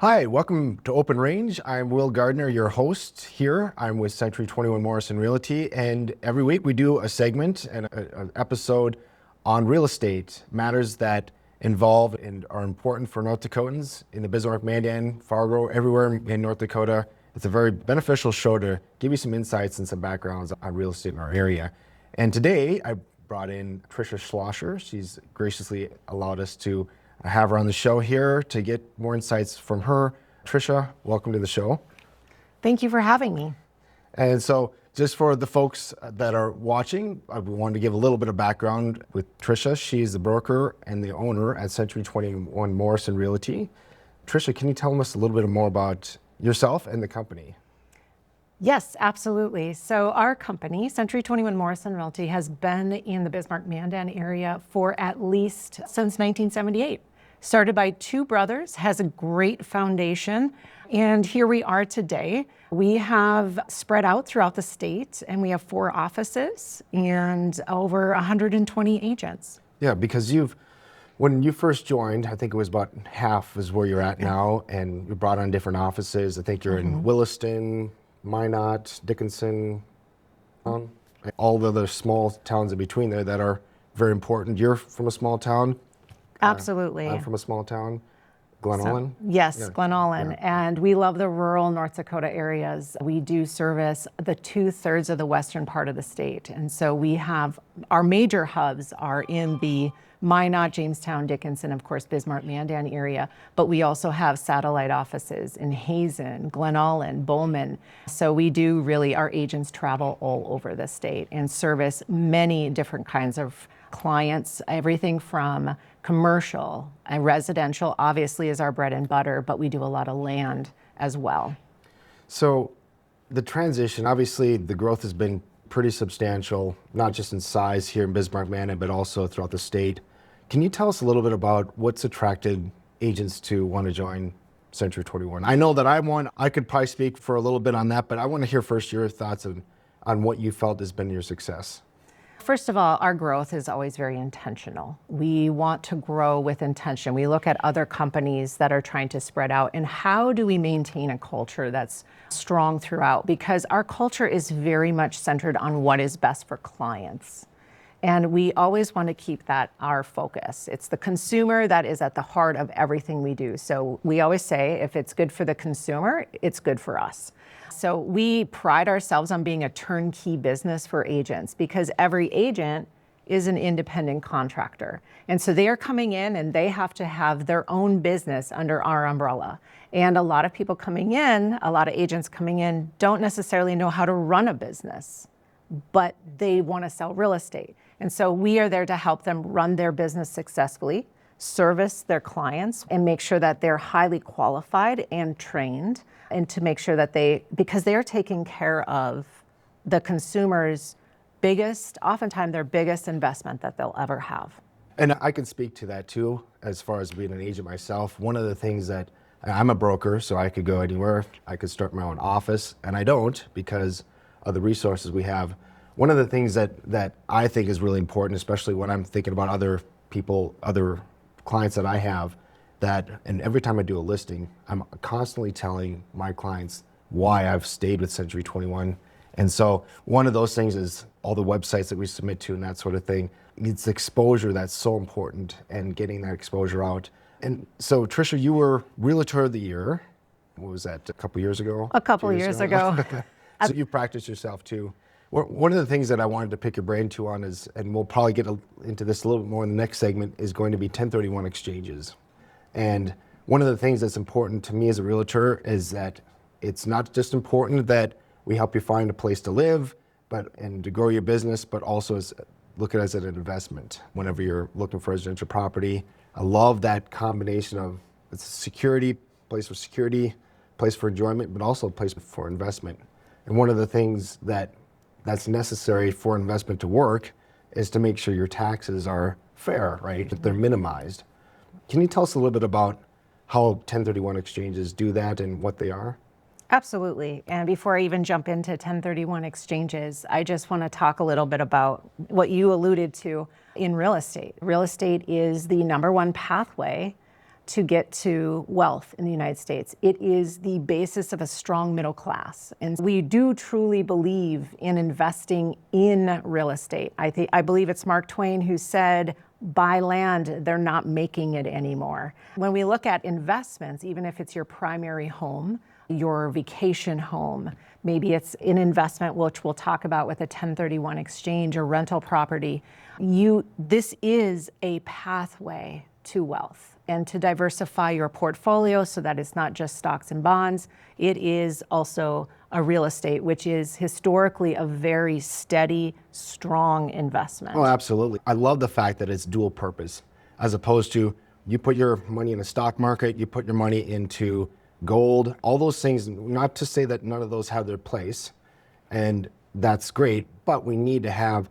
Hi, welcome to Open Range. I'm Will Gardner, your host here. I'm with Century 21 Morrison Realty, and every week we do a segment and an episode on real estate, matters that involve and are important for North Dakotans in the Bismarck, Mandan, Fargo, everywhere in North Dakota. It's a very beneficial show to give you some insights and some backgrounds on real estate in our area. And today I brought in Trisha Schlosser. She's graciously allowed us to have her on the show here to get more insights from her. Trisha, welcome to the show. Thank you for having me. And so just for the folks that are watching, I wanted to give a little bit of background with Trisha. She's the broker and the owner at Century 21 Morrison Realty. Trisha, can you tell us a little bit more about yourself and the company? Yes, absolutely. So our company, Century 21 Morrison Realty, has been in the Bismarck-Mandan area for at least since 1978. Started by two brothers, has a great foundation, and here we are today. We have spread out throughout the state, and we have 4 offices and over 120 agents. Yeah, because when you first joined, I think it was about half is where you're at now, and you brought on different offices. I think you're in Williston, Minot, Dickinson, all the other small towns in between there that are very important. You're from a small town. Absolutely. I'm from a small town, Glen Yes, Yeah. Glen Olin. Yeah. And we love the rural North Dakota areas. We do service the 2/3 of the western part of the state. And so we have our major hubs are in the Minot, Jamestown, Dickinson, of course, Bismarck, Mandan area. But we also have satellite offices in Hazen, Glen Olin, Bowman. So we do really, our agents travel all over the state and service many different kinds of clients, everything from commercial and residential obviously is our bread and butter, but we do a lot of land as well. So the transition, obviously the growth has been pretty substantial, not just in size here in Bismarck, Mandan, but also throughout the state. Can you tell us a little bit about what's attracted agents to want to join Century 21? I know that I'm one. I could probably speak for a little bit on that, but I want to hear first your thoughts on what you felt has been your success. First of all, our growth is always very intentional. We want to grow with intention. We look at other companies that are trying to spread out and how do we maintain a culture that's strong throughout? Because our culture is very much centered on what is best for clients. And we always want to keep that our focus. It's the consumer that is at the heart of everything we do. So we always say if it's good for the consumer, it's good for us. So we pride ourselves on being a turnkey business for agents because every agent is an independent contractor. And so they are coming in and they have to have their own business under our umbrella. And a lot of people coming in, a lot of agents coming in don't necessarily know how to run a business, but they want to sell real estate. And so we are there to help them run their business successfully, service their clients, and make sure that they're highly qualified and trained, and to make sure that because they are taking care of the consumer's oftentimes their biggest investment that they'll ever have. And I can speak to that too, as far as being an agent myself. One of the things that I'm a broker, so I could go anywhere. I could start my own office, and I don't because of the resources we have. One of the things that I think is really important, especially when I'm thinking about other people, other clients that I have, and every time I do a listing, I'm constantly telling my clients why I've stayed with Century 21. And so one of those things is all the websites that we submit to and that sort of thing. It's exposure that's so important and getting that exposure out. And so Trisha, you were Realtor of the Year. What was that, a couple years ago? A couple years ago. So you practiced yourself too. One of the things that I wanted to pick your brain to on is, and we'll probably get into this a little bit more in the next segment, is going to be 1031 exchanges. And one of the things that's important to me as a realtor is that it's not just important that we help you find a place to live and to grow your business, but also look at it as an investment whenever you're looking for residential property. I love that combination of it's a security, place for security, place for enjoyment, but also a place for investment. And one of the things that's necessary for investment to work is to make sure your taxes are fair, right? That they're minimized. Can you tell us a little bit about how 1031 exchanges do that and what they are? Absolutely. And before I even jump into 1031 exchanges, I just want to talk a little bit about what you alluded to in real estate. Real estate is the #1 pathway to get to wealth in the United States. It is the basis of a strong middle class. And we do truly believe in investing in real estate. I believe it's Mark Twain who said, buy land, they're not making it anymore. When we look at investments, even if it's your primary home, your vacation home, maybe it's an investment, which we'll talk about with a 1031 exchange or rental property, this is a pathway to wealth and to diversify your portfolio so that it's not just stocks and bonds. It is also a real estate, which is historically a very steady, strong investment. Oh, absolutely. I love the fact that it's dual purpose, as opposed to you put your money in the stock market, you put your money into gold, all those things. Not to say that none of those have their place, and that's great, but we need to have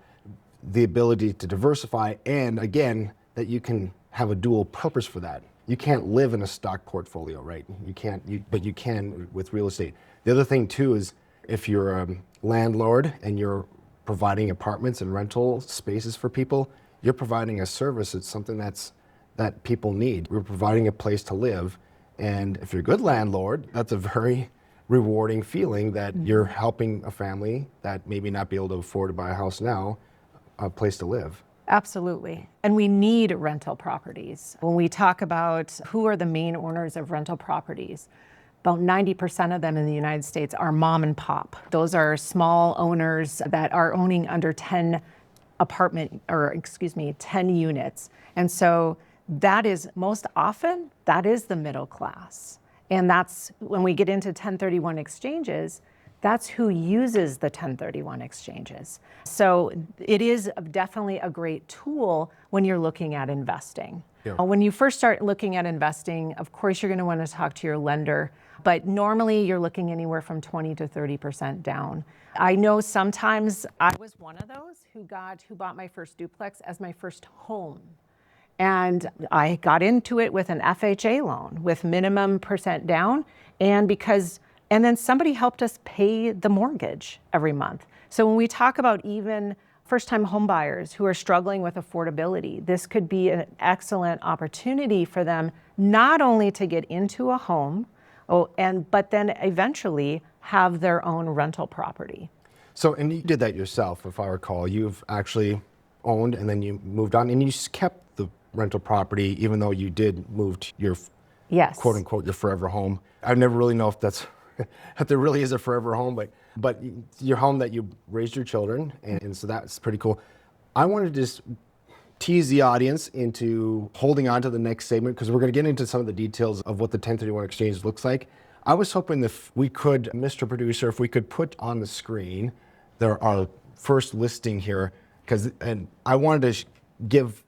the ability to diversify, and again, that you can have a dual purpose for that. You can't live in a stock portfolio, right? You can't, but you can with real estate. The other thing too is if you're a landlord and you're providing apartments and rental spaces for people, you're providing a service. It's something that people need. We're providing a place to live. And if you're a good landlord, that's a very rewarding feeling that you're helping a family that maybe not be able to afford to buy a house now, a place to live. Absolutely. And we need rental properties. When we talk about who are the main owners of rental properties, about 90% of them in the United States are mom and pop. Those are small owners that are owning under 10 units. And so that is most often, that is the middle class. And that's when we get into 1031 exchanges, that's who uses the 1031 exchanges. So it is definitely a great tool when you're looking at investing. Yeah. When you first start looking at investing, of course, you're going to want to talk to your lender, but normally you're looking anywhere from 20 to 30% down. I know sometimes I was one of those who bought my first duplex as my first home. And I got into it with an FHA loan with minimum percent down, and then somebody helped us pay the mortgage every month. So when we talk about even first-time home buyers who are struggling with affordability, this could be an excellent opportunity for them not only to get into a home, but then eventually have their own rental property. So, and you did that yourself, if I recall. You've actually owned and then you moved on and you kept the rental property even though you did move to your quote unquote your forever home. I never really know if that's if there really is a forever home, but your home that you raised your children, and so that's pretty cool. I wanted to just tease the audience into holding on to the next segment because we're going to get into some of the details of what the 1031 exchange looks like. I was hoping if we could, Mr. Producer, if we could put on the screen our first listing here, and I wanted to give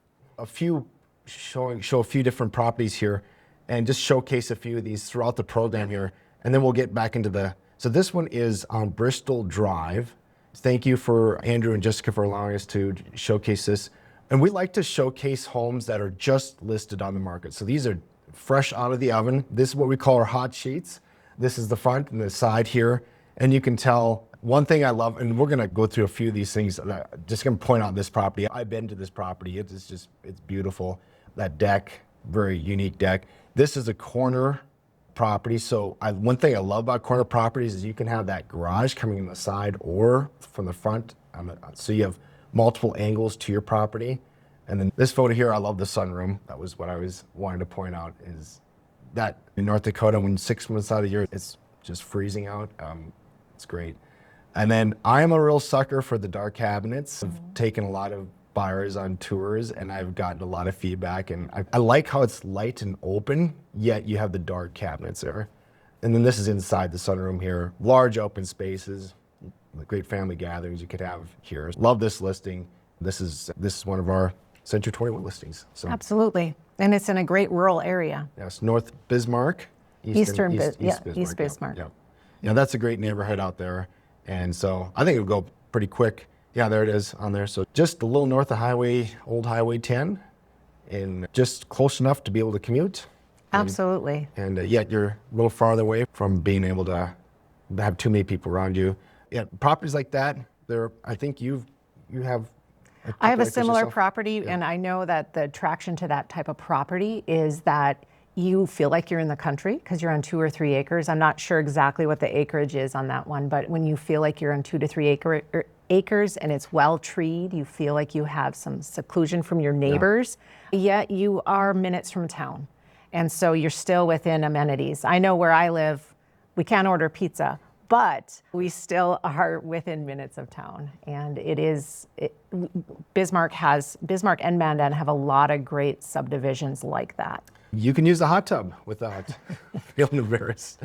show a few different properties here and just showcase a few of these throughout the program here. And then we'll get back into so this one is on Bristol Drive. Thank you for Andrew and Jessica for allowing us to showcase this. And we like to showcase homes that are just listed on the market. So these are fresh out of the oven. This is what we call our hot sheets. This is the front and the side here. And you can tell one thing I love, and we're gonna go through a few of these things. Just gonna point out this property. I've been to this property. It's beautiful. That deck, very unique deck. This is a corner property. So one thing I love about corner properties is you can have that garage coming in the side or from the front. So you have multiple angles to your property. And then this photo here, I love the sunroom. That was what I was wanting to point out, is that in North Dakota, when 6 months out of the year, it's just freezing out. It's great. And then I am a real sucker for the dark cabinets. I've taken a lot of buyers on tours and I've gotten a lot of feedback, and I like how it's light and open, yet you have the dark cabinets there. And then this is inside the sunroom here. Large open spaces, great family gatherings you could have here. Love this listing. This is one of our Century 21 listings. So. Absolutely. And it's in a great rural area. Yes, North Bismarck. East Bismarck. Yeah, that's a great neighborhood out there. And so I think it'll go pretty quick. Yeah, there it is on there. So just a little north of old Highway 10, and just close enough to be able to commute. Absolutely. And yet you're a little farther away from being able to have too many people around you. Yeah, properties like that, I think you have. I have a similar property, and I know that the attraction to that type of property is that you feel like you're in the country because you're on 2 or 3 acres. I'm not sure exactly what the acreage is on that one, but when you feel like you're on 2 to 3 acres and it's well treed, you feel like you have some seclusion from your neighbors, yet you are minutes from town. And so you're still within amenities. I know where I live, we can't order pizza, but we still are within minutes of town. And Bismarck and Mandan have a lot of great subdivisions like that. You can use the hot tub without feeling embarrassed.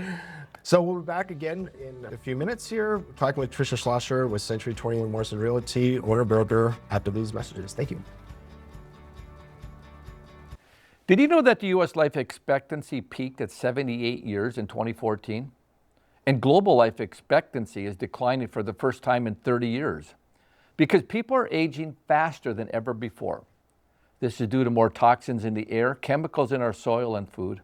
So we'll be back again in a few minutes here, talking with Trisha Schlosser with Century 21 Morrison Realty, owner builder, after these messages. Thank you. Did you know that the U.S. life expectancy peaked at 78 years in 2014? And global life expectancy is declining for the first time in 30 years because people are aging faster than ever before. This is due to more toxins in the air, chemicals in our soil and food,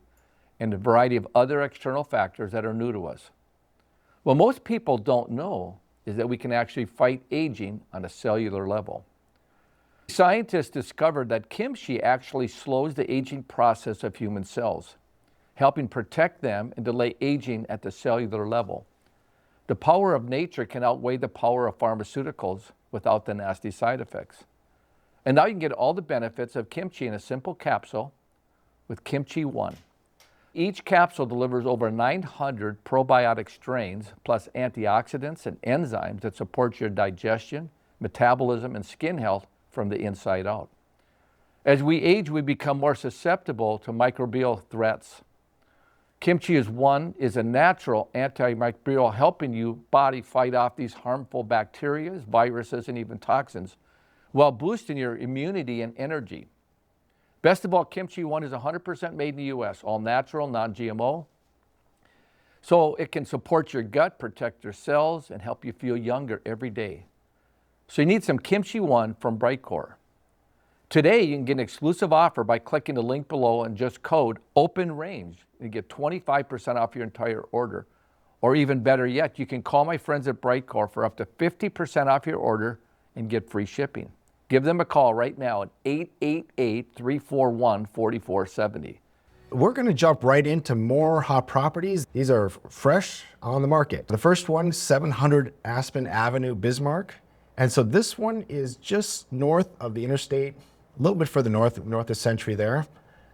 and a variety of other external factors that are new to us. What most people don't know is that we can actually fight aging on a cellular level. Scientists discovered that kimchi actually slows the aging process of human cells, helping protect them and delay aging at the cellular level. The power of nature can outweigh the power of pharmaceuticals without the nasty side effects. And now you can get all the benefits of kimchi in a simple capsule with Kimchi One. Each capsule delivers over 900 probiotic strains, plus antioxidants and enzymes that support your digestion, metabolism, and skin health from the inside out. As we age, we become more susceptible to microbial threats. Kimchi is a natural antimicrobial, helping your body fight off these harmful bacteria, viruses, and even toxins, while boosting your immunity and energy. Best of all, Kimchi One is 100% made in the U.S., all natural, non-GMO. So it can support your gut, protect your cells, and help you feel younger every day. So you need some Kimchi One from Brightcore. Today, you can get an exclusive offer by clicking the link below and just code OPENRANGE and get 25% off your entire order. Or even better yet, you can call my friends at Brightcore for up to 50% off your order and get free shipping. Give them a call right now at 888-341-4470. We're going to jump right into more hot properties. These are fresh on the market. The first one, 700 Aspen Avenue, Bismarck. And so this one is just north of the interstate, a little bit further north of Century there.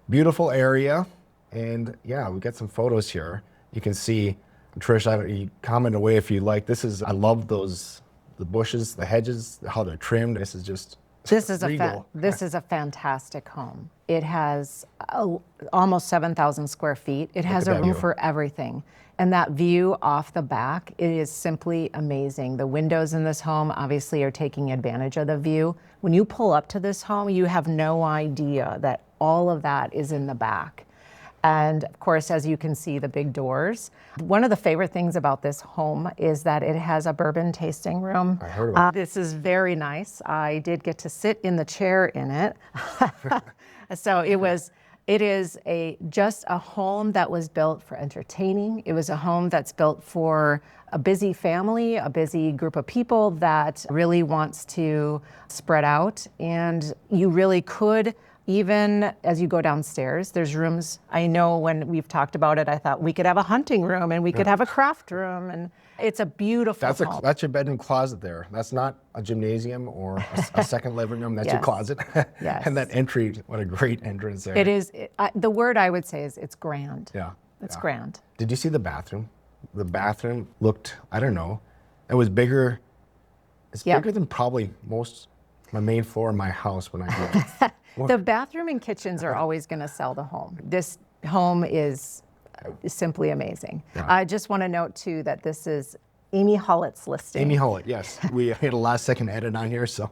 Beautiful area. And yeah, we got some photos here. You can see, Trish, you comment away if you like. I love the bushes, the hedges, how they're trimmed. This is a fantastic home. It has almost 7,000 square feet. It has a room for everything. And that view off the back, it is simply amazing. The windows in this home obviously are taking advantage of the view. When you pull up to this home, you have no idea that all of that is in the back. And of course, as you can see, the big doors. One of the favorite things about this home is that it has a bourbon tasting room. I heard about This is very nice. I did get to sit in the chair in it. So it is just a home that was built for entertaining. It was a home that's built for a busy family, a busy group of people that really wants to spread out. And you really could, even as you go downstairs, there's rooms. I know when we've talked about it, I thought we could have a hunting room and we could have a craft room, and it's a beautiful home. That's your bedroom closet there. That's not a gymnasium or a second living room. That's your closet. Yes. And that entry, what a great entrance there. It is. The word I would say is it's grand. Yeah. It's grand. Did you see the bathroom? The bathroom looked, I don't know, it was bigger. It's bigger than probably my main floor in my house when I grew up. The bathroom and kitchens are always going to sell the home. This home is simply amazing. Yeah. I just want to note too that this is Amy Hollett's listing. Amy Hollett, yes. We had a last second edit on here, so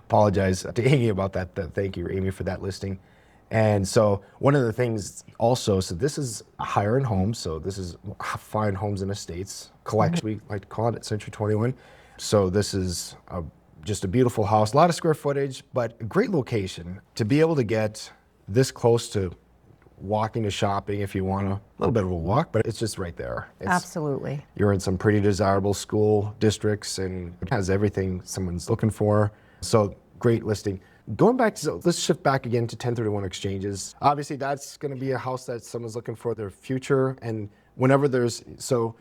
apologize to Amy about that. Thank you, Amy, for that listing. And so one of the things also, so this is a higher end home, so this is fine homes and estates collection, we like to call it at Century 21. So this is just a beautiful house, a lot of square footage, but a great location to be able to get this close to walking to shopping if you want a little bit of a walk, but it's just right there. Absolutely. You're in some pretty desirable school districts and it has everything someone's looking for. So great listing. Going back to, so let's shift back again to 1031 exchanges. Obviously, that's going to be a house that someone's looking for their future. And whenever so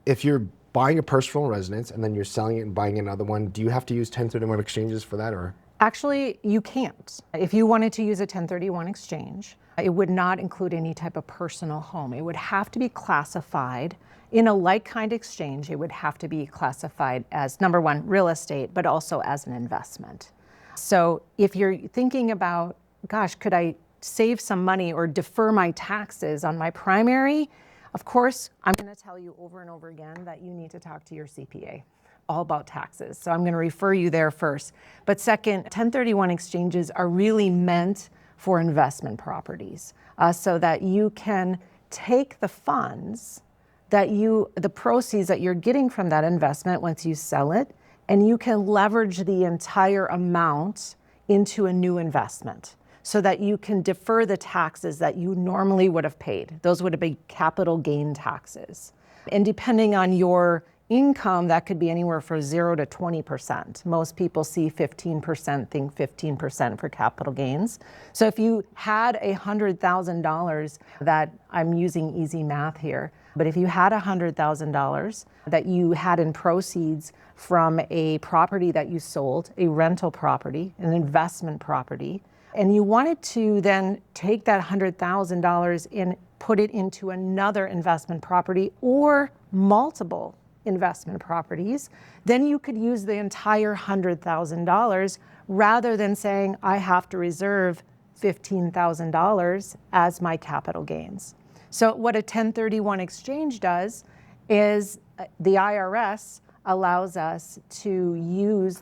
if you're buying a personal residence and then you're selling it and buying another one, do you have to use 1031 exchanges for that, or? Actually, you can't. If you wanted to use a 1031 exchange, it would not include any type of personal home. It would have to be classified in a like-kind exchange. It would have to be classified as, number one, real estate, but also as an investment. So if you're thinking about, gosh, could I save some money or defer my taxes on my primary? Of course, I'm going to tell you over and over again that you need to talk to your CPA all about taxes. So I'm going to refer you there first. But second, 1031 exchanges are really meant for investment properties, so that you can take the funds the proceeds that you're getting from that investment once you sell it, and you can leverage the entire amount into a new investment so that you can defer the taxes that you normally would have paid. Those would have been capital gain taxes. And depending on your income, that could be anywhere from 0 to 20%. Most people see 15%, think 15% for capital gains. So if you had $100,000 that, I'm using easy math here, but if you had $100,000 that you had in proceeds from a property that you sold, a rental property, an investment property, and you wanted to then take that $100,000 and put it into another investment property or multiple investment properties, then you could use the entire $100,000 rather than saying, I have to reserve $15,000 as my capital gains. So what a 1031 exchange does is the IRS allows us to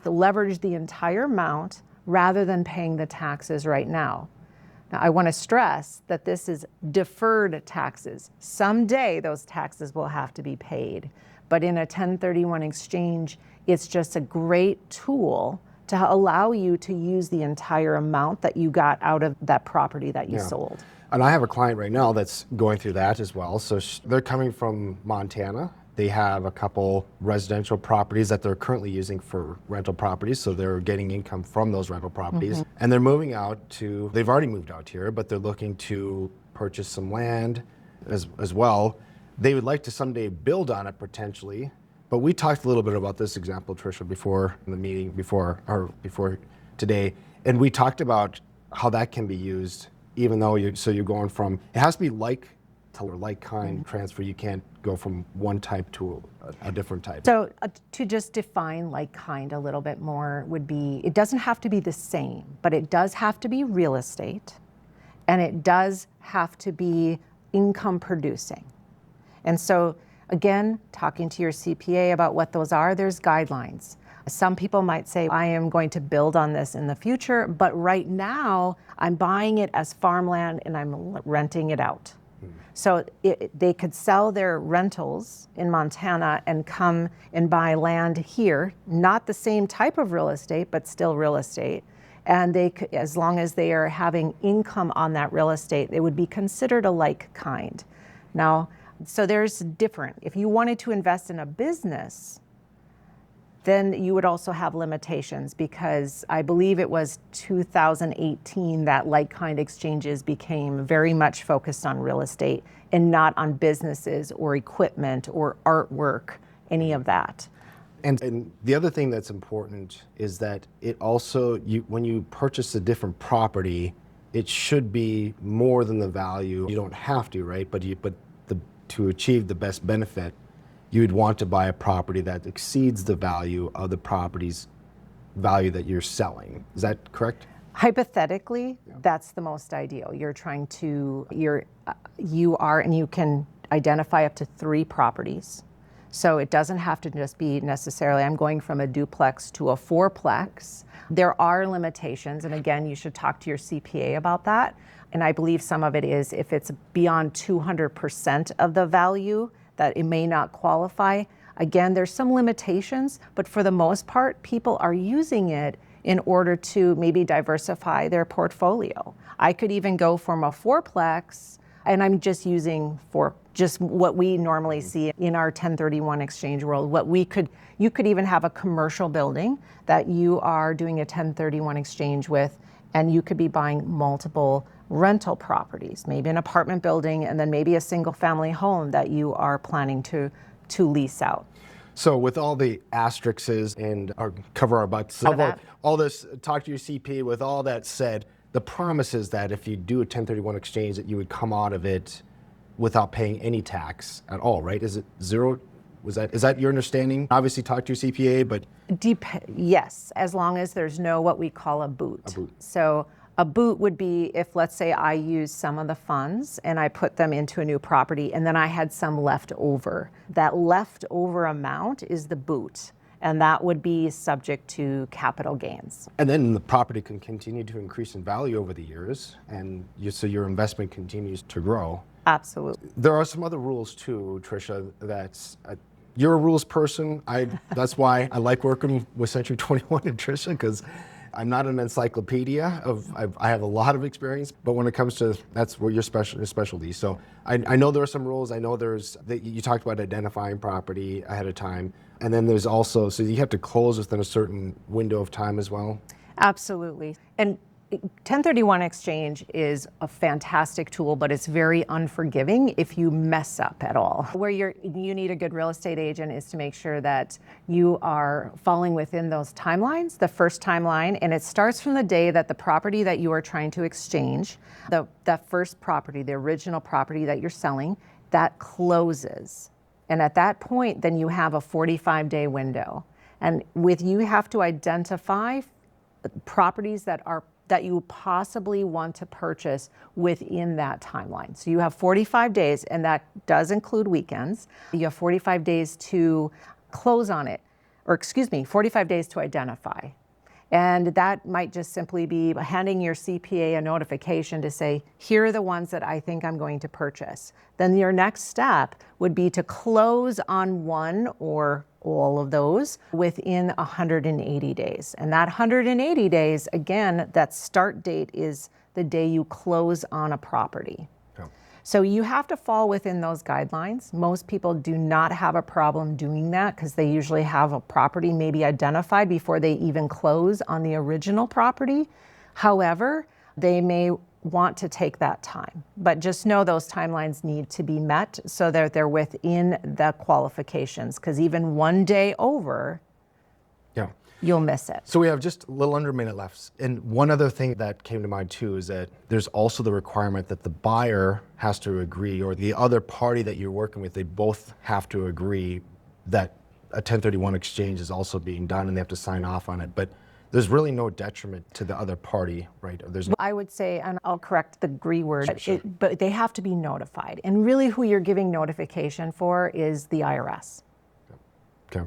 leverage the entire amount rather than paying the taxes right now. Now, I want to stress that this is deferred taxes. Someday those taxes will have to be paid. But in a 1031 exchange, it's just a great tool to allow you to use the entire amount that you got out of that property that you sold. And I have a client right now that's going through that as well. So they're coming from Montana. They have a couple residential properties that they're currently using for rental properties. So they're getting income from those rental properties. And they're moving out they've already moved out here, but they're looking to purchase some land as well. They would like to someday build on it potentially, but we talked a little bit about this example, Trisha, before in the meeting, before today, and we talked about how that can be used, even though you're going from, it has to be like kind transfer. You can't go from one type to a different type. So to just define like kind a little bit more would be, it doesn't have to be the same, but it does have to be real estate, and it does have to be income producing. And so, again, talking to your CPA about what those are, there's guidelines. Some people might say, I am going to build on this in the future, but right now I'm buying it as farmland and I'm renting it out. So they could sell their rentals in Montana and come and buy land here, not the same type of real estate, but still real estate. And they could, as long as they are having income on that real estate, it would be considered a like kind. Now, so there's different. If you wanted to invest in a business, then you would also have limitations, because I believe it was 2018 that like-kind exchanges became very much focused on real estate and not on businesses or equipment or artwork, any of that. And the other thing that's important is that it also, when you purchase a different property, it should be more than the value. You don't have to, right? But to achieve the best benefit, you'd want to buy a property that exceeds the value of the property's value that you're selling. Is that correct? Hypothetically, that's the most ideal. You're trying to, and you can identify up to 3 properties. So it doesn't have to just be necessarily, I'm going from a duplex to a 4-plex. There are limitations, and again, you should talk to your CPA about that. And I believe some of it is if it's beyond 200% of the value, that it may not qualify. Again, there's some limitations, but for the most part, people are using it in order to maybe diversify their portfolio. I could even go from a 4-plex And I'm just using for just what we normally see in our 1031 exchange world. You could even have a commercial building that you are doing a 1031 exchange with, and you could be buying multiple rental properties, maybe an apartment building, and then maybe a single family home that you are planning to lease out. So with all the asterisks and cover our butts, all this, talk to your CPA, with all that said, the promise is that if you do a 1031 exchange, that you would come out of it without paying any tax at all, right? Is it zero? Is that your understanding? Obviously talk to your CPA, but... Yes, as long as there's no what we call a boot. A boot. So a boot would be if, let's say, I use some of the funds and I put them into a new property and then I had some left over. That leftover amount is the boot, and that would be subject to capital gains. And then the property can continue to increase in value over the years, and so your investment continues to grow. Absolutely. There are some other rules too, Trisha, you're a rules person. That's why I like working with Century 21 and Trisha, because I'm not an encyclopedia I have a lot of experience, but when it comes to, that's where your specialty. So I know there are some rules. I know you talked about identifying property ahead of time. And then there's also, so you have to close within a certain window of time as well. Absolutely. And 1031 exchange is a fantastic tool, but it's very unforgiving if you mess up at all. Where you need a good real estate agent is to make sure that you are falling within those timelines, the first timeline, and it starts from the day that the property that you are trying to exchange, that first property, the original property that you're selling, that closes. And at that point, then you have a 45-day window. And you have to identify properties that you possibly want to purchase within that timeline. So you have 45 days, and that does include weekends. You have 45 days to close on it, 45 days to identify. And that might just simply be handing your CPA a notification to say, here are the ones that I think I'm going to purchase. Then your next step would be to close on one or all of those within 180 days. And that 180 days, again, that start date is the day you close on a property. Okay. So you have to fall within those guidelines. Most people do not have a problem doing that because they usually have a property maybe identified before they even close on the original property. However, they may want to take that time. But just know those timelines need to be met so that they're within the qualifications, because even one day over, you'll miss it. So we have just a little under a minute left. And one other thing that came to mind too is that there's also the requirement that the buyer has to agree, or the other party that you're working with, they both have to agree that a 1031 exchange is also being done, and they have to sign off on it. But there's really no detriment to the other party, right? I would say, and I'll correct the agree word, Sure. but they have to be notified. And really who you're giving notification for is the IRS. Okay.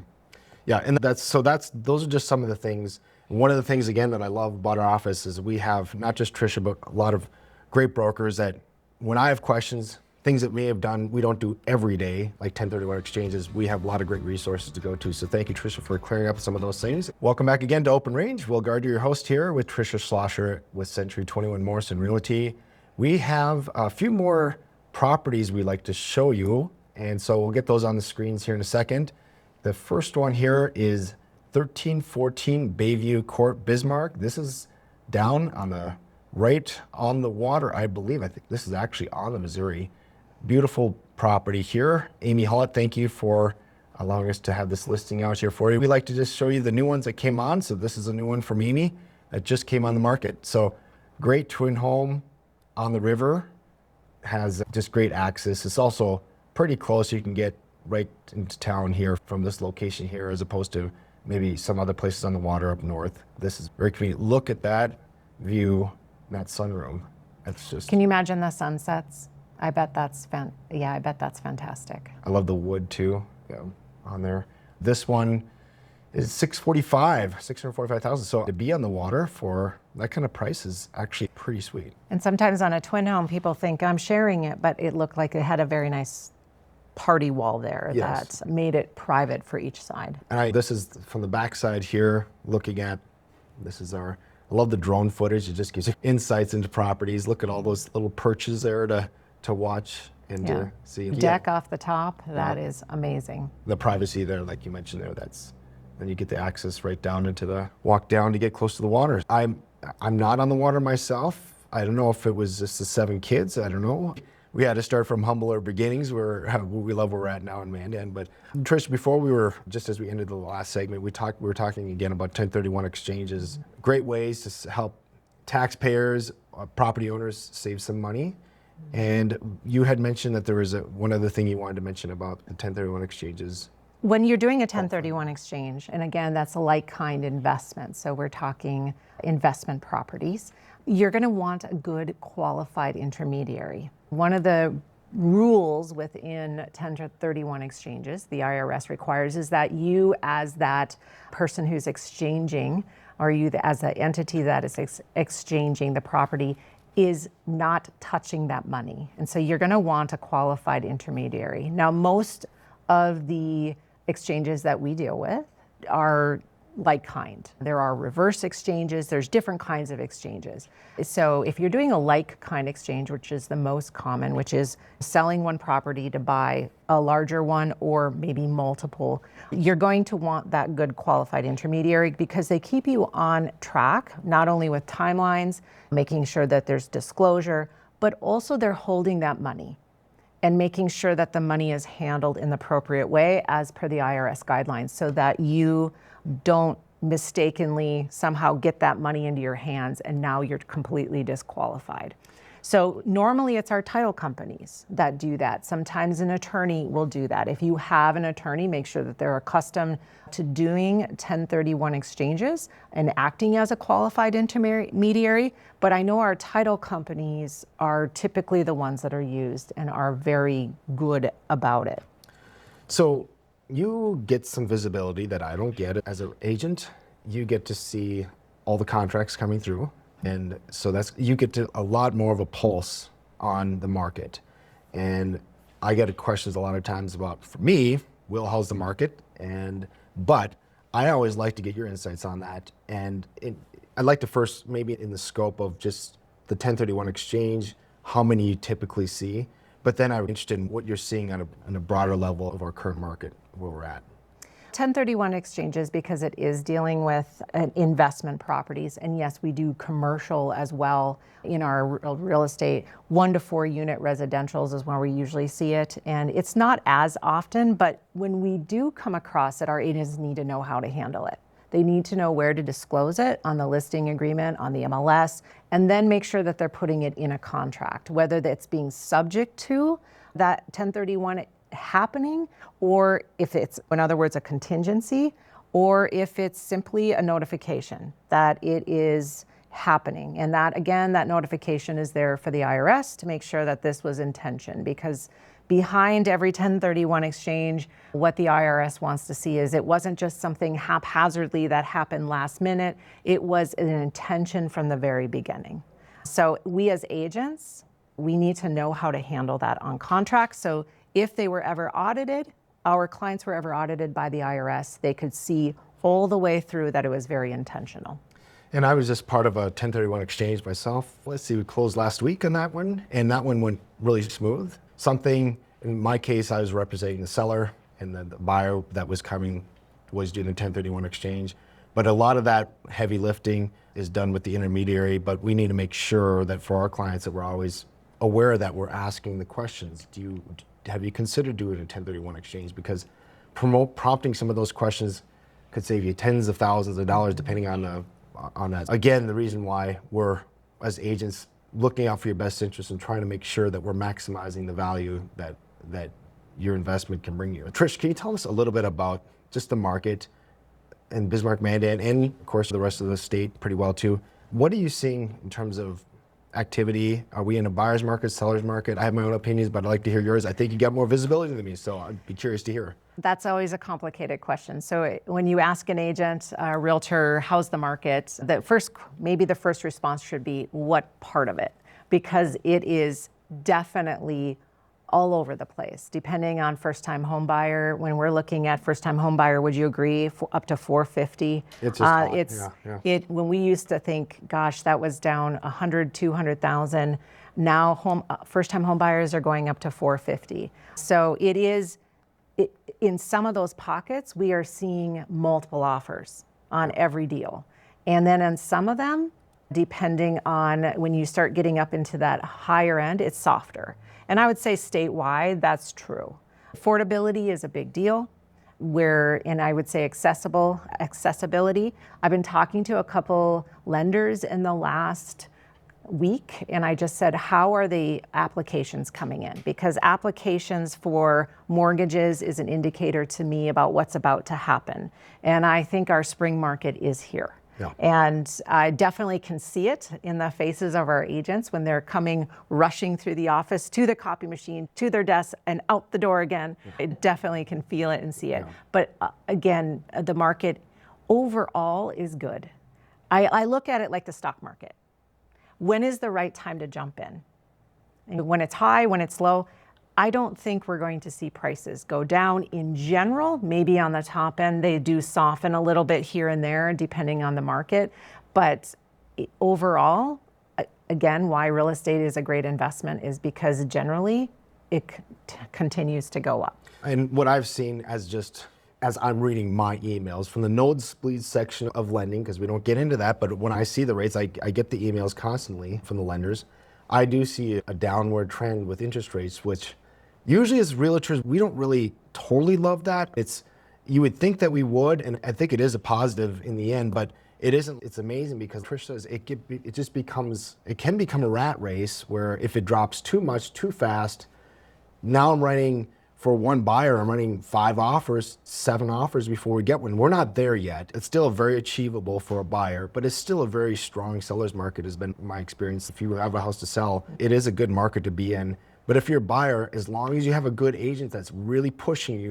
Yeah, and those are just some of the things. One of the things, again, that I love about our office is we have not just Trisha, but a lot of great brokers that when I have questions, things that we have done, we don't do every day, like 1031 exchanges, we have a lot of great resources to go to. So thank you, Trisha, for clearing up some of those things. Welcome back again to Open Range. Will Gardner, your host here with Trisha Schlosser with Century 21 Morrison Realty. We have a few more properties we'd like to show you, and so we'll get those on the screens here in a second. The first one here is 1314 Bayview Court, Bismarck. This is down on right on the water, I believe. I think this is actually on the Missouri. Beautiful property here. Amy Hollett, thank you for allowing us to have this listing out here for you. We like to just show you the new ones that came on. So this is a new one from Amy that just came on the market. So great twin home on the river, has just great access. It's also pretty close. You can get right into town here from this location here, as opposed to maybe some other places on the water up north. This is very convenient. Look at that view, that sunroom. That's just... Can you imagine the sunsets? I bet that's fantastic. I love the wood too, on there. This one is $645,000. So to be on the water for that kind of price is actually pretty sweet. And sometimes on a twin home, people think I'm sharing it, but it looked like it had a very nice party wall there Yes. that made it private for each side. And this is from the back side here, looking at, I love the drone footage. It just gives you insights into properties. Look at all those little perches there to to watch and to see. Deck off the top, that is amazing. The privacy there, like you mentioned there, then you get the access right down into the walk down to get close to the water. I'm not on the water myself. I don't know if it was just the 7 kids. I don't know. We had to start from humbler beginnings. We love where we're at now in Mandan. But Trish, just as we ended the last segment, we were talking again about 1031 exchanges. Great ways to help taxpayers, property owners save some money. And you had mentioned that there was one other thing you wanted to mention about the 1031 exchanges. When you're doing a 1031 exchange, and again, that's a like-kind investment, so we're talking investment properties, you're going to want a good qualified intermediary. One of the rules within 1031 exchanges, the IRS requires, is that you as that person who's exchanging, or you as the entity that is exchanging the property, is not touching that money. And so you're going to want a qualified intermediary. Now, most of the exchanges that we deal with are like kind. There are reverse exchanges, there's different kinds of exchanges. So if you're doing a like kind exchange, which is the most common, which is selling one property to buy a larger one or maybe multiple, you're going to want that good qualified intermediary because they keep you on track, not only with timelines, making sure that there's disclosure, but also they're holding that money and making sure that the money is handled in the appropriate way as per the IRS guidelines so that you don't mistakenly somehow get that money into your hands and now you're completely disqualified. So normally it's our title companies that do that. Sometimes an attorney will do that. If you have an attorney, make sure that they're accustomed to doing 1031 exchanges and acting as a qualified intermediary. But I know our title companies are typically the ones that are used and are very good about it. So you get some visibility that I don't get as an agent. You get to see all the contracts coming through. And so you get to a lot more of a pulse on the market. And I get questions a lot of times about, for me, Will, how's the market? But I always like to get your insights on that. And I'd like to first, maybe in the scope of just the 1031 exchange, how many you typically see. But then I'm interested in what you're seeing on a broader level of our current market, where we're at. 1031 exchanges, because it is dealing with investment properties, and yes, we do commercial as well in our real estate. 1 to 4 unit residentials is where we usually see it, and it's not as often, but when we do come across it, our agents need to know how to handle it. They need to know where to disclose it on the listing agreement, on the MLS, and then make sure that they're putting it in a contract, whether that's being subject to that 1031 happening, or if it's, in other words, a contingency, or if it's simply a notification that it is happening. And that, again, that notification is there for the IRS to make sure that this was intention, because behind every 1031 exchange, what the IRS wants to see is it wasn't just something haphazardly that happened last minute, it was an intention from the very beginning. So we as agents, we need to know how to handle that on contracts. So if they were ever audited, our clients were ever audited by the IRS, they could see all the way through that it was very intentional. And I was just part of a 1031 exchange myself. Let's see, we closed last week on that one, and that one went really smooth. Something, in my case, I was representing the seller, and the buyer that was coming was doing the 1031 exchange. But a lot of that heavy lifting is done with the intermediary, but we need to make sure that for our clients that we're always aware that we're asking the questions. Have you considered doing a 1031 exchange? Because prompting some of those questions could save you tens of thousands of dollars depending on that. Again, the reason why we're, as agents, looking out for your best interest and trying to make sure that we're maximizing the value that your investment can bring you. Trish, can you tell us a little bit about just the market in Bismarck, Mandan, and of course the rest of the state pretty well too? What are you seeing in terms of activity? Are we in a buyer's market, seller's market? I have my own opinions, but I'd like to hear yours. I think you got more visibility than me, so I'd be curious to hear. That's always a complicated question. So when you ask an agent, a realtor, how's the market? Maybe the first response should be, what part of it? Because it is definitely all over the place, depending on first-time home buyer. When we're looking at first-time home buyer, would you agree, up to 450? It's just when we used to think, gosh, that was down 100, 200,000. Now first-time home buyers are going up to 450. So in some of those pockets, we are seeing multiple offers on every deal. And then on some of them, depending on when you start getting up into that higher end, it's softer. And I would say statewide, that's true. Affordability is a big deal. And I would say accessibility. I've been talking to a couple lenders in the last week, and I just said, how are the applications coming in? Because applications for mortgages is an indicator to me about what's about to happen. And I think our spring market is here. Yeah. And I definitely can see it in the faces of our agents when they're coming rushing through the office to the copy machine, to their desk, and out the door again. I definitely can feel it and see it. Yeah. But again, the market overall is good. I look at it like the stock market. When is the right time to jump in? When it's high, when it's low? I don't think we're going to see prices go down in general. Maybe on the top end, they do soften a little bit here and there, depending on the market. But overall, again, why real estate is a great investment is because generally it continues to go up. And what I've seen as I'm reading my emails from the nosebleed section of lending, because we don't get into that, but when I see the rates, I get the emails constantly from the lenders. I do see a downward trend with interest rates, which usually as realtors, we don't really totally love that. You would think that we would, and I think it is a positive in the end, but it isn't. It's amazing because Trisha says it can become a rat race where if it drops too much, too fast, now I'm writing for one buyer, I'm running 5 offers, 7 offers before we get one. We're not there yet. It's still very achievable for a buyer, but it's still a very strong seller's market has been my experience. If you have a house to sell, it is a good market to be in. But if you're a buyer, as long as you have a good agent that's really pushing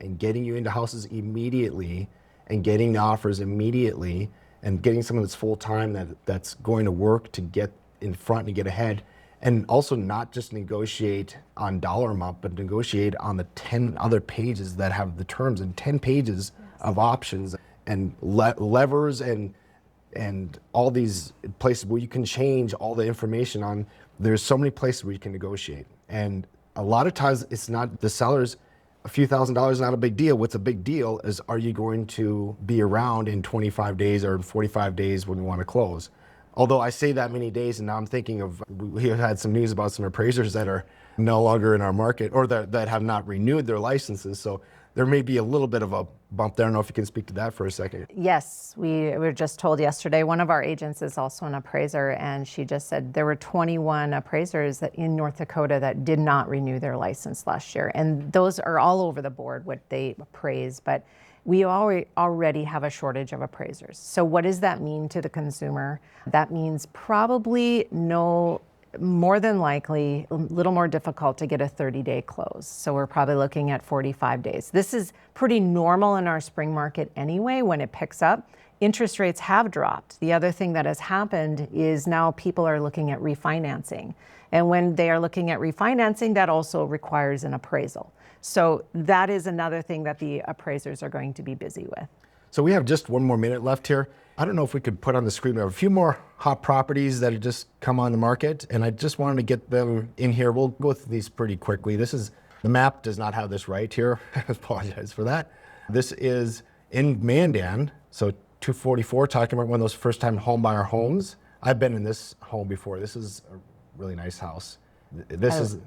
and getting you into houses immediately and getting the offers immediately and getting someone that's full-time that's going to work to get in front and get ahead, and also not just negotiate on dollar amount, but negotiate on the 10 other pages that have the terms and 10 pages of options and levers and all these places where you can change all the information on. There's so many places where you can negotiate. And a lot of times it's not the sellers, a few $1,000s is not a big deal. What's a big deal is, are you going to be around in 25 days or 45 days when you want to close? Although I say that many days, and now I'm thinking of, we have had some news about some appraisers that are no longer in our market or that have not renewed their licenses. So there may be a little bit of a bump there. I don't know if you can speak to that for a second. Yes, we were just told yesterday, one of our agents is also an appraiser, and she just said there were 21 appraisers in North Dakota that did not renew their license last year. And those are all over the board, what they appraise, but we already have a shortage of appraisers. So what does that mean to the consumer? That means probably more than likely, a little more difficult to get a 30-day close. So we're probably looking at 45 days. This is pretty normal in our spring market anyway when it picks up. Interest rates have dropped. The other thing that has happened is now people are looking at refinancing. And when they are looking at refinancing, that also requires an appraisal. So that is another thing that the appraisers are going to be busy with. So we have just 1 more minute left here. I don't know if we could put on the screen, we have a few more hot properties that have just come on the market, and I just wanted to get them in here. We'll go through these pretty quickly. The map does not have this right here. I apologize for that. This is in Mandan, so 244, talking about one of those first-time home buyer homes. I've been in this home before. This is a really nice house. This is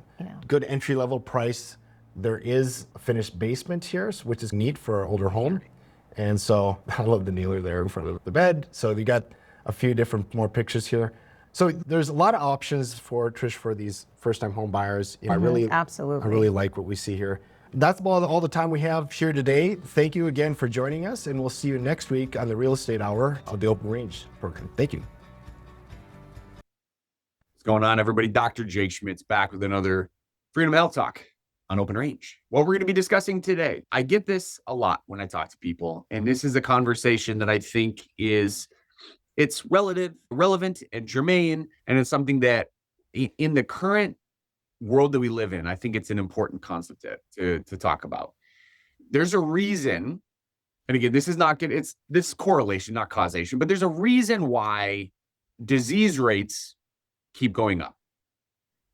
good entry-level price. There is a finished basement here, which is neat for an older home. And so I love the kneeler there in front of the bed. So you got a few different more pictures here. So there's a lot of options for Trish for these first-time home buyers. Absolutely. I really like what we see here. That's about all the time we have here today. Thank you again for joining us, and we'll see you next week on the Real Estate Hour of the Open Range program. Thank you. What's going on, everybody? Dr. Jake Schmidt's back with another Freedom Health Talk on Open Range. What we're going to be discussing today, I get this a lot when I talk to people, and this is a conversation that I think it's relevant and germane, and it's something that in the current world that we live in, I think it's an important concept to talk about. There's a reason, and again, this is not good, it's this correlation, not causation, but there's a reason why disease rates keep going up.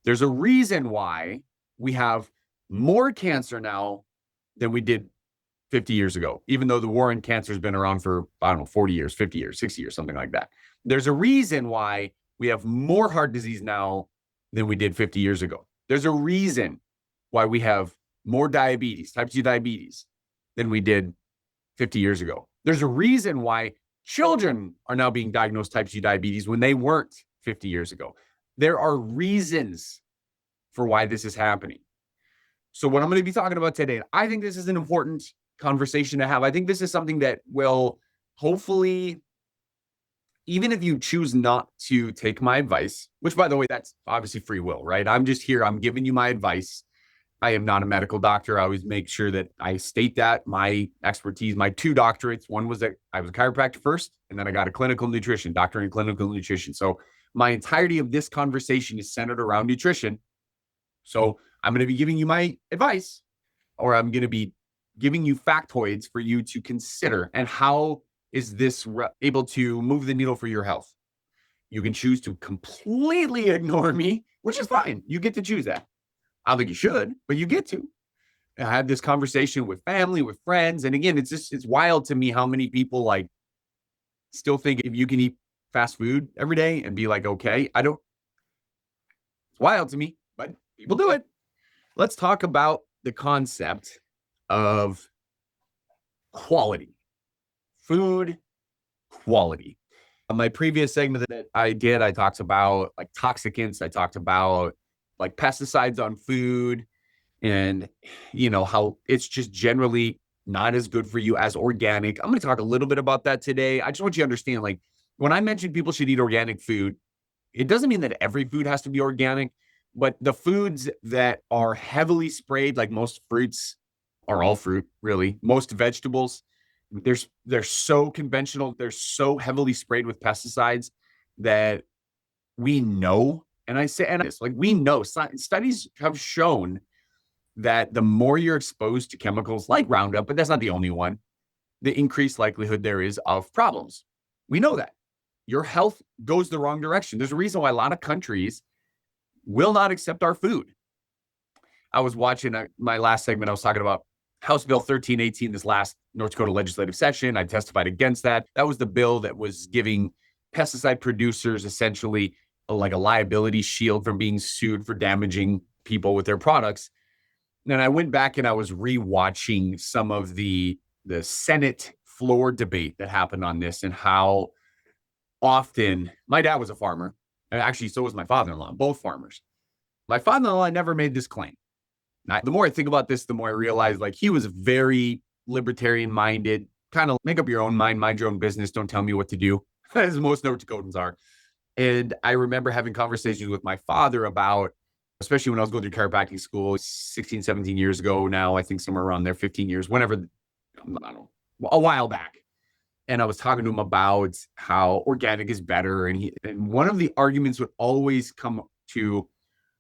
There's a reason why we have more cancer now than we did 50 years ago, even though the war on cancer has been around for, I don't know, 40 years, 50 years, 60 years, something like that. There's a reason why we have more heart disease now than we did 50 years ago. There's a reason why we have more diabetes, type 2 diabetes, than we did 50 years ago. There's a reason why children are now being diagnosed type 2 diabetes when they weren't 50 years ago. There are reasons for why this is happening. So what I'm going to be talking about today, I think this is an important conversation to have. I think this is something that will hopefully, even if you choose not to take my advice, which by the way, that's obviously free will, right? I'm just here. I'm giving you my advice. I am not a medical doctor. I always make sure that I state that my expertise, my 2 doctorates, one was that I was a chiropractor first, and then I got a clinical nutrition, doctorate in clinical nutrition. So my entirety of this conversation is centered around nutrition. So I'm going to be giving you my advice, or I'm going to be giving you factoids for you to consider. And how is this able to move the needle for your health? You can choose to completely ignore me, which is fine. You get to choose that. I don't think you should, but you get to. I had this conversation with family, with friends. And again, it's wild to me how many people like still think if you can eat fast food every day and be like, okay, it's wild to me, but people do it. Let's talk about the concept of quality, food quality. On my previous segment that I did, I talked about like toxicants. I talked about like pesticides on food and, how it's just generally not as good for you as organic. I'm going to talk a little bit about that today. I just want you to understand, like when I mention people should eat organic food, it doesn't mean that every food has to be organic, but the foods that are heavily sprayed, like most fruits, or all fruit, really, most vegetables, they're so conventional, they're so heavily sprayed with pesticides that we know, and I say, and it's like we know, studies have shown that the more you're exposed to chemicals like Roundup, but that's not the only one, the increased likelihood there is of problems. We know that. Your health goes the wrong direction. There's a reason why a lot of countries will not accept our food. I was watching my last segment, I was talking about House Bill 1318, this last North Dakota legislative session. I testified against that. That was the bill that was giving pesticide producers essentially like a liability shield from being sued for damaging people with their products. And I went back and I was rewatching some of the Senate floor debate that happened on this and how often my dad was a farmer. And actually, so was my father-in-law, both farmers. My father-in-law never made this claim. Now, the more I think about this, the more I realize like he was very libertarian minded, kind of make up your own mind, mind your own business. Don't tell me what to do, as most North Dakotans are. And I remember having conversations with my father about, especially when I was going through chiropractic school 16, 17 years ago now, I think somewhere around there, 15 years, whenever, I don't know, a while back. And I was talking to him about how organic is better. And one of the arguments would always come to,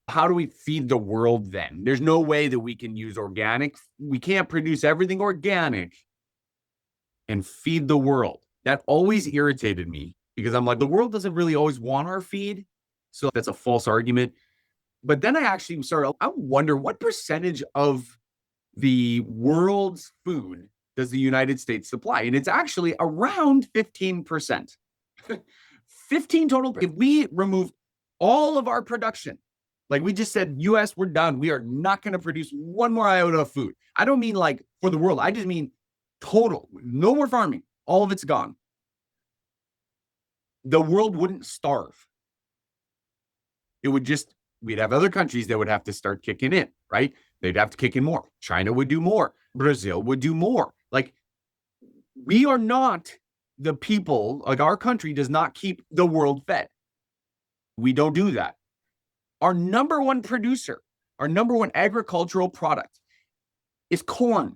how do we feed the world then? There's no way that we can use organic. We can't produce everything organic and feed the world. That always irritated me because I'm like, the world doesn't really always want our feed. So that's a false argument. But then I actually started, I wonder what percentage of the world's food does the United States supply? And it's actually around 15%. 15 total. If we remove all of our production, like we just said, US, we're done. We are not going to produce one more iota of food. I don't mean like for the world. I just mean total. No more farming. All of it's gone. The world wouldn't starve. It would just, we'd have other countries that would have to start kicking in, right? They'd have to kick in more. China would do more. Brazil would do more. Like we are not the people, like our country does not keep the world fed. We don't do that. Our number one producer, our number one agricultural product is corn.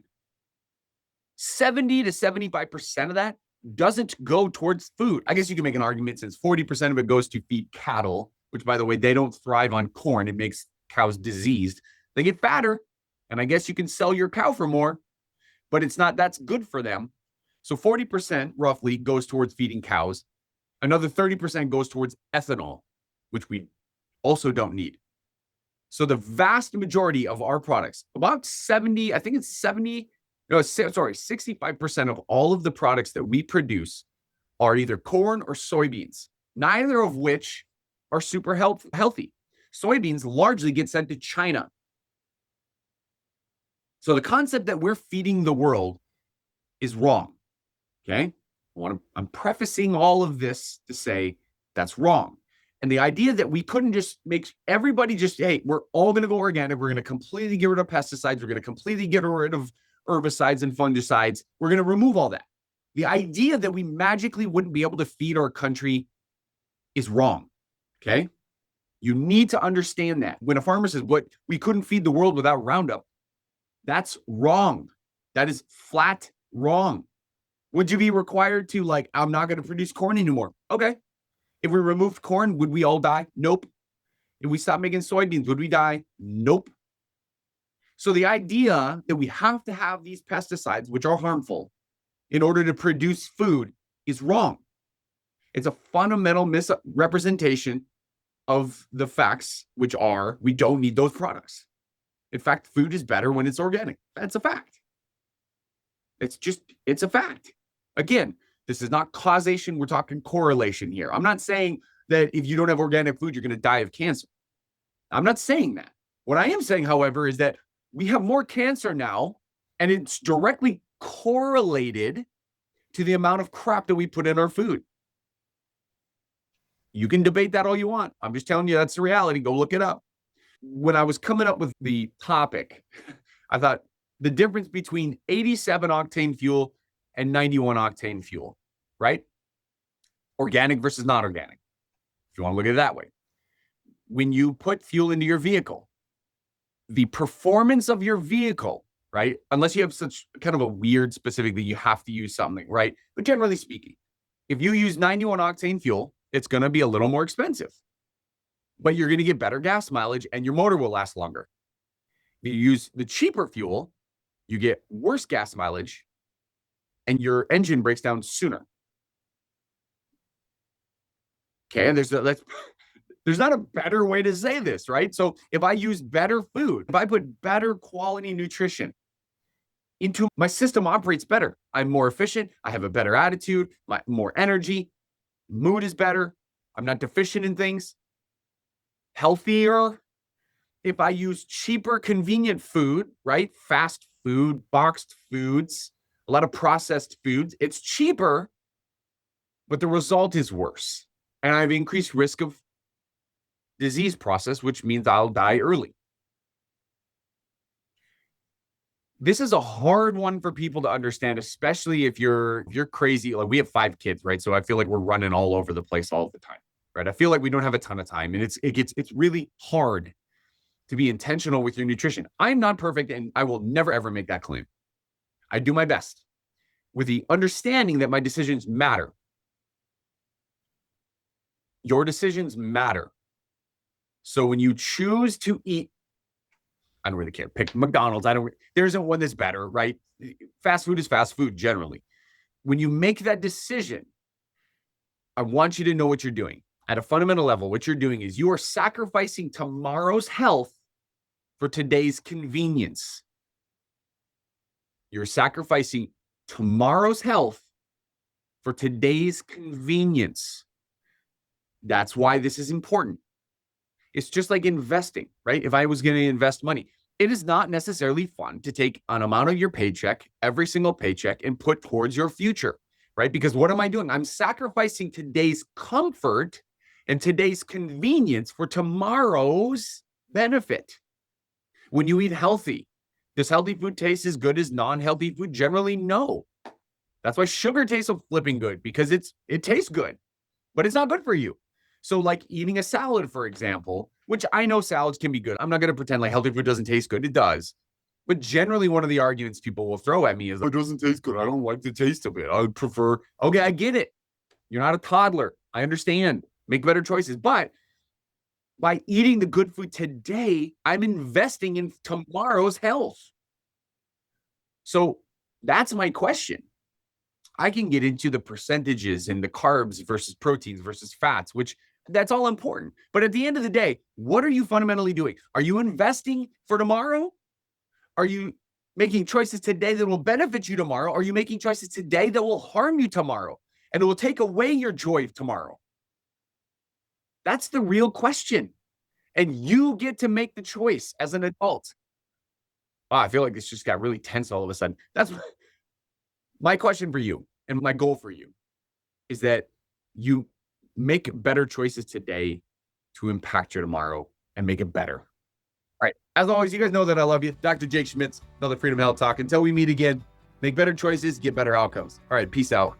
70 to 75% of that doesn't go towards food. I guess you can make an argument since 40% of it goes to feed cattle, which by the way, they don't thrive on corn. It makes cows diseased. They get fatter. And I guess you can sell your cow for more, but it's not, that's good for them. So 40% roughly goes towards feeding cows. Another 30% goes towards ethanol, which we also don't need. So the vast majority of our products, about 70, I think it's 70, no, sorry, 65% of all of the products that we produce are either corn or soybeans, neither of which are super healthy. Soybeans largely get sent to China. So the concept that we're feeding the world is wrong. Okay. I'm prefacing all of this to say that's wrong. And the idea that we couldn't just make everybody just, hey, we're all going to go organic. We're going to completely get rid of pesticides. We're going to completely get rid of herbicides and fungicides. We're going to remove all that. The idea that we magically wouldn't be able to feed our country is wrong. Okay. You need to understand that. When a farmer says, what, we couldn't feed the world without Roundup, that's wrong. That is flat wrong. Would you be required to, like, I'm not going to produce corn anymore? Okay. If we removed corn, would we all die? Nope. If we stopped making soybeans, would we die? Nope. So the idea that we have to have these pesticides, which are harmful, in order to produce food is wrong. It's a fundamental misrepresentation of the facts, which are we don't need those products. In fact, food is better when it's organic. That's a fact. It's a fact. Again, this is not causation. We're talking correlation here. I'm not saying that if you don't have organic food, you're going to die of cancer. I'm not saying that. What I am saying, however, is that we have more cancer now, and it's directly correlated to the amount of crap that we put in our food. You can debate that all you want. I'm just telling you that's the reality. Go look it up. When I was coming up with the topic, I thought the difference between 87 octane fuel and 91 octane fuel, right? Organic versus not organic, if you want to look at it that way. When you put fuel into your vehicle, the performance of your vehicle, right? Unless you have such kind of a weird specific that you have to use something, right? But generally speaking, if you use 91 octane fuel, it's going to be a little more expensive, but you're going to get better gas mileage and your motor will last longer. If you use the cheaper fuel, you get worse gas mileage and your engine breaks down sooner. Okay, and there's not a better way to say this, right? So if I use better food, if I put better quality nutrition into my system, operates better. I'm more efficient. I have a better attitude, more energy, mood is better. I'm not deficient in things. Healthier. If I use cheaper, convenient food, right? Fast food, boxed foods, a lot of processed foods, it's cheaper, but the result is worse. And I have increased risk of disease process, which means I'll die early. This is a hard one for people to understand, especially if you're crazy. Like, we have 5 kids, right? So I feel like we're running all over the place all the time, right? I feel like we don't have a ton of time, and it's really hard to be intentional with your nutrition. I'm not perfect, and I will never ever make that claim. I do my best with the understanding that my decisions matter. Your decisions matter. So when you choose to eat, I don't really care, pick McDonald's. There isn't one that's better, right? Fast food is fast food generally. When you make that decision, I want you to know what you're doing. At a fundamental level, what you're doing is you are sacrificing tomorrow's health for today's convenience. You're sacrificing tomorrow's health for today's convenience. That's why this is important. It's just like investing, right? If I was going to invest money, it is not necessarily fun to take an amount of your paycheck, every single paycheck, and put towards your future, right? Because what am I doing? I'm sacrificing today's comfort and today's convenience for tomorrow's benefit. When you eat healthy, does healthy food taste as good as non-healthy food? Generally, no. That's why sugar tastes so flipping good, because it tastes good, but it's not good for you. So like eating a salad, for example, which I know salads can be good. I'm not going to pretend like healthy food doesn't taste good. It does. But generally, one of the arguments people will throw at me is, it doesn't taste good. I don't like the taste of it. I would prefer, okay, I get it. You're not a toddler. I understand. Make better choices. But by eating the good food today, I'm investing in tomorrow's health. So that's my question. I can get into the percentages and the carbs versus proteins versus fats, which That's all important. But at the end of the day, what are you fundamentally doing? Are you investing for tomorrow? Are you making choices today that will benefit you tomorrow? Are you making choices today that will harm you tomorrow and it will take away your joy tomorrow? That's the real question. And you get to make the choice as an adult. Wow, I feel like this just got really tense all of a sudden. That's my question for you, and my goal for you is that you make better choices today to impact your tomorrow and make it better. All right. As always, you guys know that I love you. Dr. Jake Schmitz, another Freedom Health Talk. Until we meet again, make better choices, get better outcomes. All right. Peace out.